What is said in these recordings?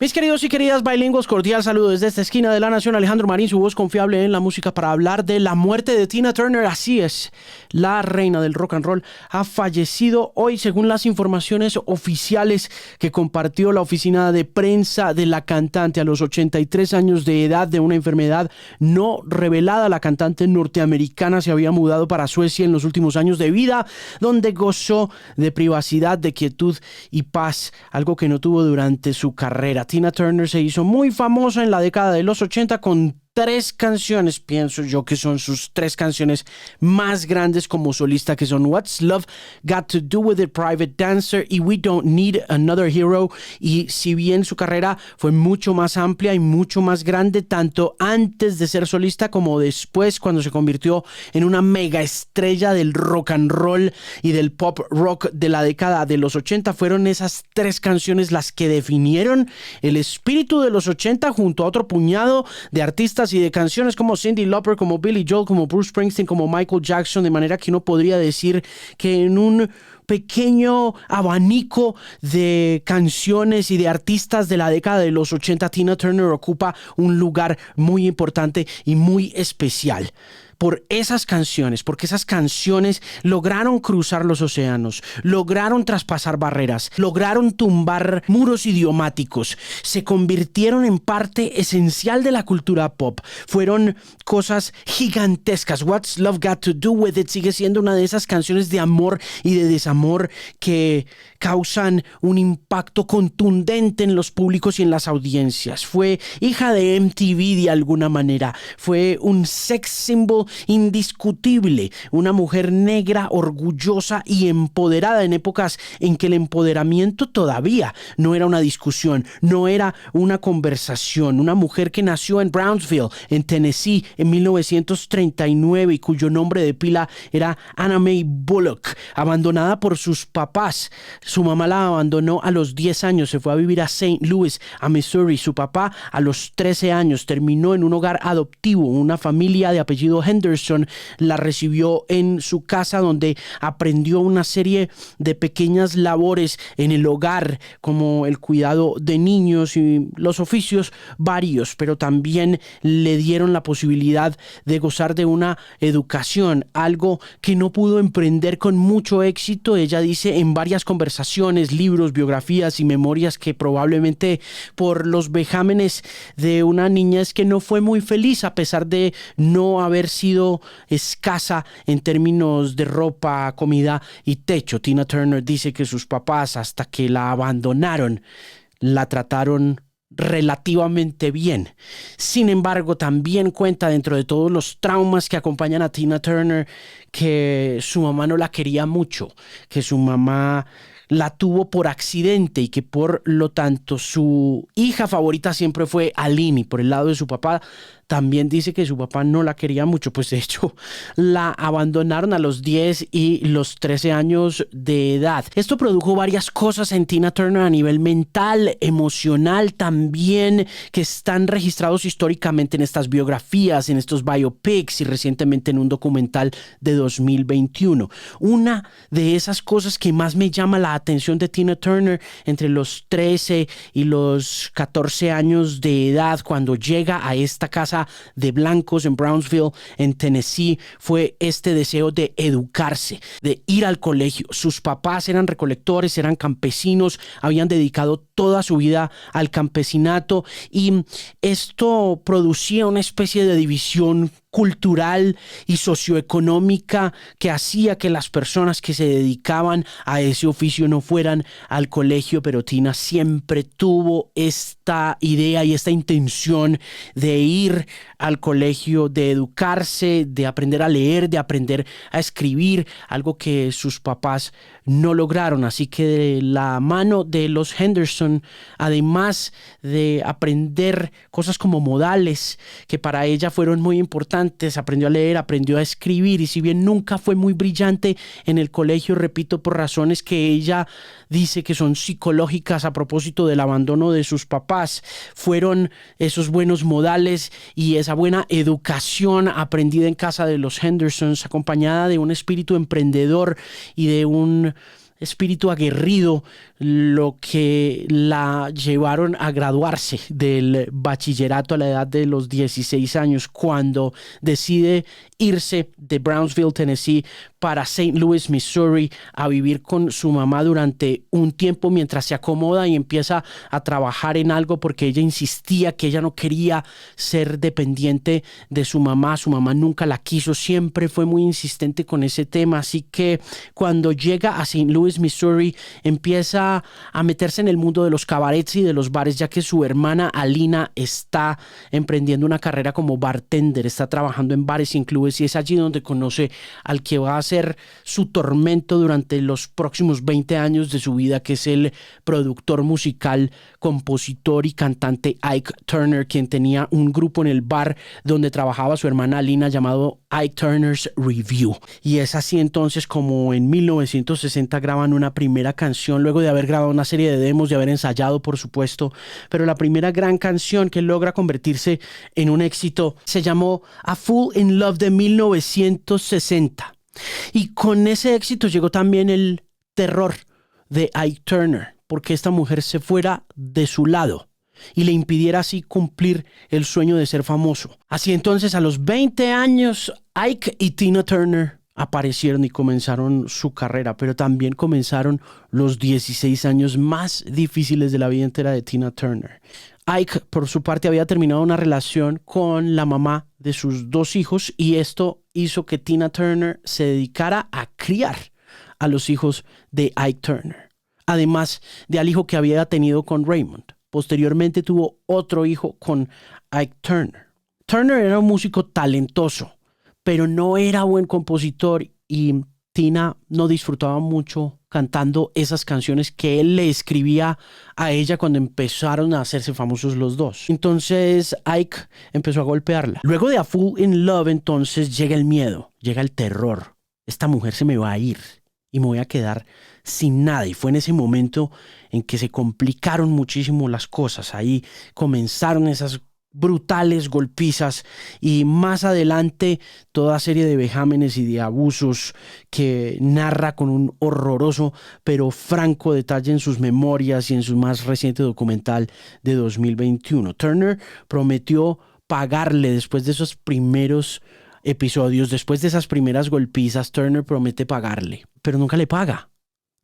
Mis queridos y queridas bilingües, cordial saludo desde esta esquina de la nación. Alejandro Marín, su voz confiable en la música para hablar de la muerte de Tina Turner. Así es, la reina del rock and roll ha fallecido hoy según las informaciones oficiales que compartió la oficina de prensa de la cantante a los 83 años de edad de una enfermedad no revelada. La cantante norteamericana se había mudado para Suecia en los últimos años de vida, donde gozó de privacidad, de quietud y paz, algo que no tuvo durante su carrera. Tina Turner se hizo muy famosa en la década de los 80 con 3 canciones, pienso yo que son sus 3 canciones más grandes como solista, que son What's Love Got to Do With It, Private Dancer y We Don't Need Another Hero. Y si bien su carrera fue mucho más amplia y mucho más grande, tanto antes de ser solista como después, cuando se convirtió en una mega estrella del rock and roll y del pop rock de la década de los 80, fueron esas 3 canciones las que definieron el espíritu de los 80 junto a otro puñado de artistas y de canciones como Cyndi Lauper, como Billy Joel, como Bruce Springsteen, como Michael Jackson, de manera que uno podría decir que en un pequeño abanico de canciones y de artistas de la década de los 80, Tina Turner ocupa un lugar muy importante y muy especial. Por esas canciones, porque esas canciones lograron cruzar los océanos, lograron traspasar barreras, lograron tumbar muros idiomáticos, se convirtieron en parte esencial de la cultura pop, fueron cosas gigantescas. What's Love Got to Do With It sigue siendo una de esas canciones de amor y de desamor que causan un impacto contundente en los públicos y en las audiencias. Fue hija de MTV de alguna manera, fue un sex symbol indiscutible, una mujer negra, orgullosa y empoderada en épocas en que el empoderamiento todavía no era una discusión, no era una conversación. Una mujer que nació en Brownsville, en Tennessee, en 1939 y cuyo nombre de pila era Anna Mae Bullock, abandonada por sus papás. Su mamá la abandonó a los 10 años, se fue a vivir a St. Louis, a Missouri. Su papá a los 13 años terminó en un hogar adoptivo. Una familia de apellido Henderson la recibió en su casa, donde aprendió una serie de pequeñas labores en el hogar, como el cuidado de niños y los oficios varios, pero también le dieron la posibilidad de gozar de una educación, algo que no pudo emprender con mucho éxito. Ella dice en varias conversaciones, libros, biografías y memorias que probablemente por los vejámenes de una niñez que no fue muy feliz, a pesar de no haber sido escasa en términos de ropa, comida y techo. Tina Turner dice que sus papás, hasta que la abandonaron, la trataron relativamente bien. Sin embargo, también cuenta, dentro de todos los traumas que acompañan a Tina Turner, que su mamá no la quería mucho, que su mamá la tuvo por accidente y que por lo tanto su hija favorita siempre fue Aline. Y por el lado de su papá también dice que su papá no la quería mucho, pues de hecho la abandonaron a los 10 y los 13 años de edad. Esto produjo varias cosas en Tina Turner a nivel mental, emocional también, que están registrados históricamente en estas biografías, en estos biopics y recientemente en un documental de 2021. Una de esas cosas que más me llama la atención de Tina Turner entre los 13 y los 14 años de edad, cuando llega a esta casa de blancos en Brownsville, en Tennessee, fue este deseo de educarse, de ir al colegio. Sus papás eran recolectores, eran campesinos, habían dedicado toda su vida al campesinato y esto producía una especie de división cultural y socioeconómica que hacía que las personas que se dedicaban a ese oficio no fueran al colegio, pero Tina siempre tuvo esta idea y esta intención de ir al colegio, de educarse, de aprender a leer, de aprender a escribir, algo que sus papás no lograron. Así que de la mano de los Henderson, además de aprender cosas como modales, que para ella fueron muy importantes, aprendió a leer, aprendió a escribir, y si bien nunca fue muy brillante en el colegio, repito, por razones que ella dice que son psicológicas a propósito del abandono de sus papás, fueron esos buenos modales y esa buena educación aprendida en casa de los Hendersons, acompañada de un espíritu emprendedor y de un espíritu aguerrido lo que la llevaron a graduarse del bachillerato a la edad de los 16 años, cuando decide irse de Brownsville, Tennessee, para St. Louis, Missouri, a vivir con su mamá durante un tiempo mientras se acomoda y empieza a trabajar en algo, porque ella insistía que ella no quería ser dependiente de su mamá. Su mamá nunca la quiso, siempre fue muy insistente con ese tema. Así que cuando llega a St. Louis, Missouri, empieza a meterse en el mundo de los cabarets y de los bares, ya que su hermana Alina está emprendiendo una carrera como bartender, está trabajando en bares y clubes, y es allí donde conoce al que va a ser su tormento durante los próximos 20 años de su vida, que es el productor musical, compositor y cantante Ike Turner, quien tenía un grupo en el bar donde trabajaba su hermana Alina llamado Ike Turner's Review. Y es así entonces como en 1960 graban una primera canción, luego de haber grabado una serie de demos, de haber ensayado, por supuesto, pero la primera gran canción que logra convertirse en un éxito se llamó A Fool in Love de 1960. Y con ese éxito llegó también el terror de Ike Turner, porque esta mujer se fuera de su lado y le impidiera así cumplir el sueño de ser famoso. Así entonces, a los 20 años, Ike y Tina Turner aparecieron y comenzaron su carrera, pero también comenzaron los 16 años más difíciles de la vida entera de Tina Turner. Ike, por su parte, había terminado una relación con la mamá de sus 2 hijos, y esto hizo que Tina Turner se dedicara a criar a los hijos de Ike Turner, además de al hijo que había tenido con Raymond. Posteriormente tuvo otro hijo con Ike Turner. Turner era un músico talentoso, pero no era buen compositor, y Tina no disfrutaba mucho cantando esas canciones que él le escribía a ella cuando empezaron a hacerse famosos los dos. Entonces Ike empezó a golpearla. Luego de A Fool in Love, entonces llega el miedo, llega el terror. Esta mujer se me va a ir y me voy a quedar sin nada. Y fue en ese momento en que se complicaron muchísimo las cosas. Ahí comenzaron esas brutales golpizas, y más adelante toda serie de vejámenes y de abusos que narra con un horroroso pero franco detalle en sus memorias y en su más reciente documental de 2021. Turner prometió pagarle después de esos primeros episodios, después de esas primeras golpizas. Turner promete pagarle, pero nunca le paga.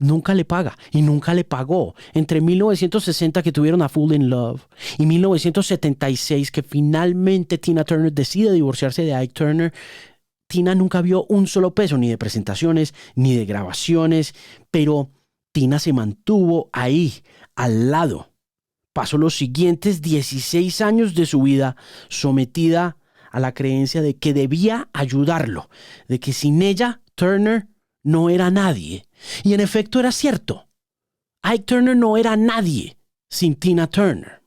Nunca le paga, y nunca le pagó. Entre 1960, que tuvieron A Fool in Love, y 1976, que finalmente Tina Turner decide divorciarse de Ike Turner, Tina nunca vio un solo peso, ni de presentaciones, ni de grabaciones, pero Tina se mantuvo ahí, al lado. Pasó los siguientes 16 años de su vida sometida a la creencia de que debía ayudarlo, de que sin ella, Turner no era nadie. Y en efecto era cierto. Ike Turner no era nadie sin Tina Turner.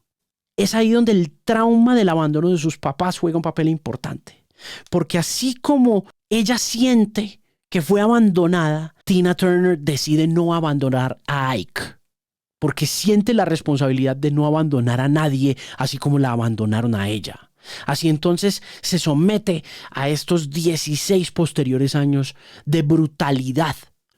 Es ahí donde el trauma del abandono de sus papás juega un papel importante. Porque así como ella siente que fue abandonada, Tina Turner decide no abandonar a Ike, porque siente la responsabilidad de no abandonar a nadie, así como la abandonaron a ella. Así entonces se somete a estos 16 posteriores años de brutalidad.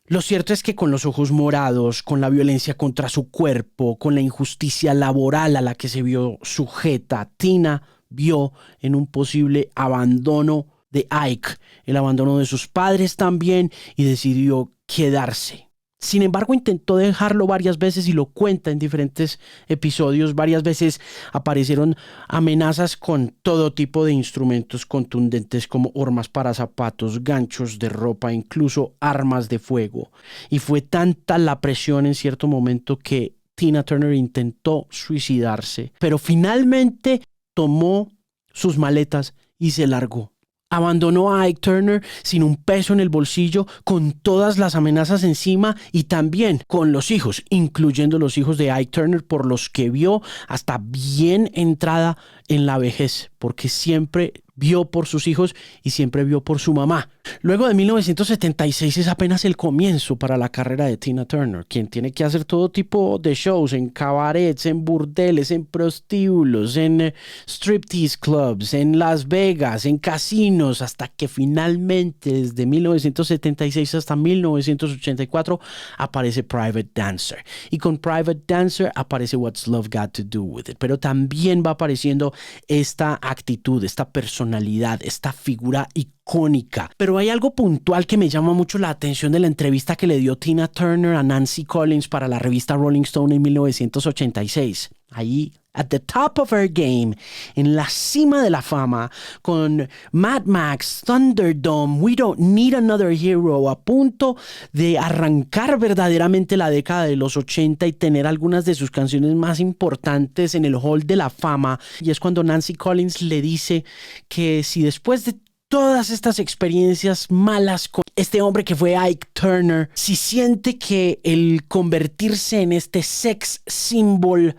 Lo cierto es que con los ojos morados, con la violencia contra su cuerpo, con la injusticia laboral a la que se vio sujeta, Tina vio en un posible abandono de Ike, el abandono de sus padres también, y decidió quedarse. Sin embargo, intentó dejarlo varias veces, y lo cuenta en diferentes episodios. Varias veces aparecieron amenazas con todo tipo de instrumentos contundentes, como hormas para zapatos, ganchos de ropa, incluso armas de fuego. Y fue tanta la presión en cierto momento que Tina Turner intentó suicidarse, pero finalmente tomó sus maletas y se largó. Abandonó a Ike Turner sin un peso en el bolsillo, con todas las amenazas encima, y también con los hijos, incluyendo los hijos de Ike Turner, por los que vio hasta bien entrada en la vejez, porque siempre vio por sus hijos y siempre vio por su mamá. Luego de 1976 es apenas el comienzo para la carrera de Tina Turner, quien tiene que hacer todo tipo de shows en cabarets, en burdeles, en prostíbulos, en striptease clubs, en Las Vegas, en casinos, hasta que finalmente desde 1976 hasta 1984 aparece Private Dancer. Y con Private Dancer aparece What's Love Got to Do With It. Pero también va apareciendo esta actitud, esta personalidad, esta figura icónica. Pero hay algo puntual que me llama mucho la atención de la entrevista que le dio Tina Turner a Nancy Collins para la revista Rolling Stone en 1986. Ahí, at the top of her game, en la cima de la fama, con Mad Max, Thunderdome, We Don't Need Another Hero, a punto de arrancar verdaderamente la década de los 80 y tener algunas de sus canciones más importantes en el Hall de la Fama. Y es cuando Nancy Collins le dice que si después de todas estas experiencias malas con este hombre que fue Ike Turner, si siente que el convertirse en este sex symbol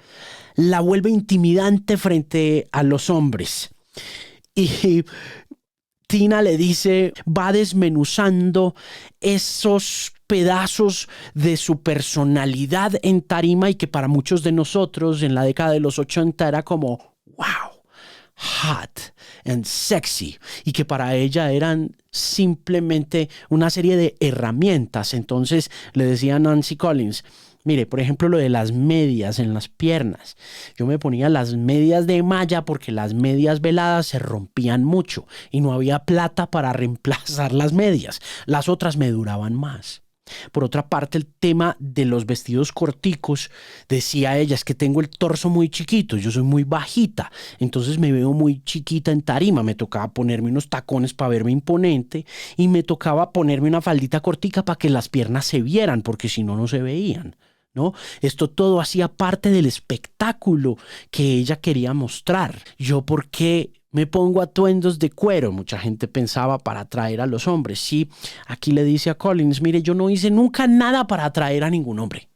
la vuelve intimidante frente a los hombres. Y Tina le dice, va desmenuzando esos pedazos de su personalidad en tarima y que para muchos de nosotros en la década de los 80 era como, wow, hot and sexy, y que para ella eran simplemente una serie de herramientas. Entonces le decía a Nancy Collins, mire, por ejemplo, lo de las medias en las piernas. Yo me ponía las medias de malla porque las medias veladas se rompían mucho y no había plata para reemplazar las medias. Las otras me duraban más. Por otra parte, el tema de los vestidos corticos, decía ella, es que tengo el torso muy chiquito, yo soy muy bajita, entonces me veo muy chiquita en tarima, me tocaba ponerme unos tacones para verme imponente y me tocaba ponerme una faldita cortica para que las piernas se vieran, porque si no, no se veían, ¿no? Esto todo hacía parte del espectáculo que ella quería mostrar. Yo, ¿por qué me pongo atuendos de cuero? Mucha gente pensaba para atraer a los hombres. Sí, aquí le dice a Collins, mire, yo no hice nunca nada para atraer a ningún hombre.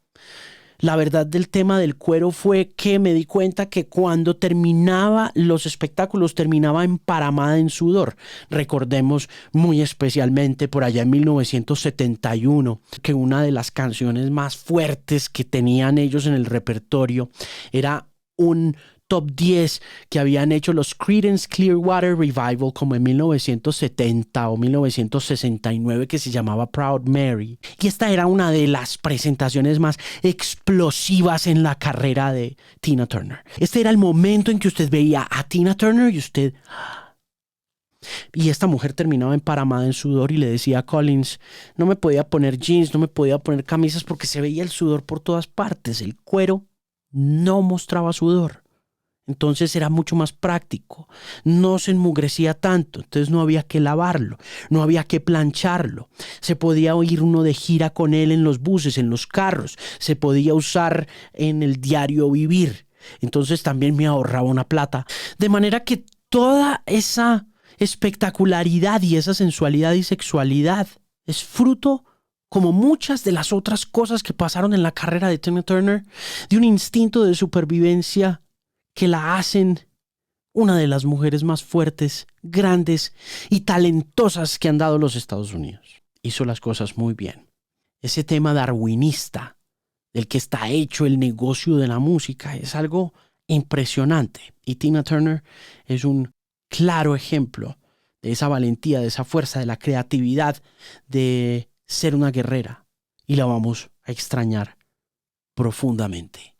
La verdad del tema del cuero fue que me di cuenta que cuando terminaba los espectáculos terminaba emparamada en sudor. Recordemos muy especialmente por allá en 1971 que una de las canciones más fuertes que tenían ellos en el repertorio era un top 10 que habían hecho los Creedence Clearwater Revival como en 1970 o 1969, que se llamaba Proud Mary. Y esta era una de las presentaciones más explosivas en la carrera de Tina Turner. Este era el momento en que usted veía a Tina Turner y usted... Y esta mujer terminaba emparamada en sudor y le decía a Collins, no me podía poner jeans, no me podía poner camisas porque se veía el sudor por todas partes. El cuero no mostraba sudor. Entonces era mucho más práctico, no se enmugrecía tanto, entonces no había que lavarlo, no había que plancharlo, se podía ir uno de gira con él en los buses, en los carros, se podía usar en el diario vivir, entonces también me ahorraba una plata, de manera que toda esa espectacularidad y esa sensualidad y sexualidad es fruto, como muchas de las otras cosas que pasaron en la carrera de Tina Turner, de un instinto de supervivencia que la hacen una de las mujeres más fuertes, grandes y talentosas que han dado los Estados Unidos. Hizo las cosas muy bien. Ese tema darwinista del que está hecho el negocio de la música es algo impresionante. Y Tina Turner es un claro ejemplo de esa valentía, de esa fuerza, de la creatividad, de ser una guerrera. Y la vamos a extrañar profundamente.